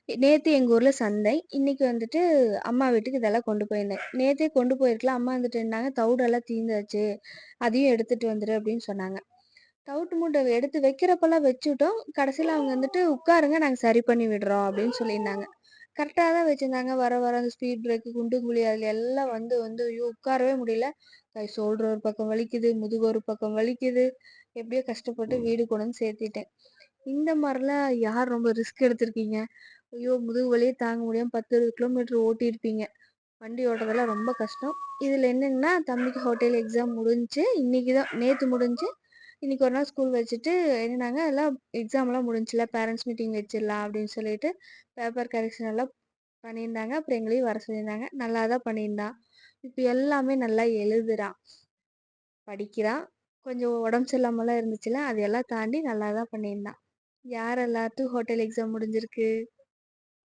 நேத்து எங்க ஊர்ல சந்தை. இன்னைக்கு வந்துட்டு அம்மா வீட்டுக்கு இதெல்லாம் கொண்டு போயிருந்தேன். நேத்தே கொண்டு போயிருக்கலாம். அம்மா வந்துட்டு என்னாங்க, "தவிடெல்லாம் தீந்தாச்சு. அதையும் எடுத்துட்டு வந்துரு" அப்படின்னு சொன்னாங்க. தவிட்டு மூட்டை எடுத்து வைக்கிறப்பலாம் வச்சுட்டோம். கடைசியில அவங்க வந்துட்டு, "உட்காருங்க, நாங்க சரி பண்ணி விடுறோம்" அப்படின்னு சொல்லியிருந்தாங்க. கரெக்ட்டா தான் வச்சிருந்தாங்க. வர வர அந்த ஸ்பீட் பிரேக்கு, குண்டு குழி அதுல எல்லாம் வந்து வந்து ஐயோ! உட்காரவே முடியல. ஷோல்டர் ஒரு பக்கம் வலிக்குது, முதுகு ஒரு பக்கம் வலிக்குது. எப்படியோ கஷ்டப்பட்டு வீடு கொண்டு வந்து சேர்த்திட்டேன். இந்த மாரிலாம் யார் ரொம்ப ரிஸ்க் எடுத்திருக்கீங்க? ஐயோ! முதுகு வலியே தாங்க முடியாம 10, 20 கிலோமீட்டர் ஓட்டியிருப்பீங்க. வண்டி ஓட்டுறதெல்லாம் ரொம்ப கஷ்டம். இதுல என்னங்கன்னா, தம்பிக்கு ஹோட்டல் எக்ஸாம் முடிஞ்சுச்சு. இன்னைக்கு தான் நேத்து முடிஞ்சுச்சு. இன்னைக்கு ஒரு நாள் ஸ்கூல் வச்சுட்டு என்னன்னாங்க, எல்லாம் எக்ஸாம்லாம் முடிஞ்சுச்சுல, பேரண்ட்ஸ் மீட்டிங் வச்சிடலாம் அப்படின்னு சொல்லிட்டு, பேப்பர் கரெக்ஷன் எல்லாம் பண்ணியிருந்தாங்க. அப்புறம் எங்களையும் வர சொல்லியிருந்தாங்க. நல்லா தான் பண்ணியிருந்தான். இப்ப எல்லாமே நல்லா எழுதுறான், படிக்கிறான். கொஞ்சம் உடம்பு சரியில்லாமலாம் இருந்துச்சுல்ல, அதையெல்லாம் தாண்டி நல்லா தான் பண்ணியிருந்தான். யார் எல்லாத்துக்கும் ஹோட்டல் எக்ஸாம் முடிஞ்சிருக்கு?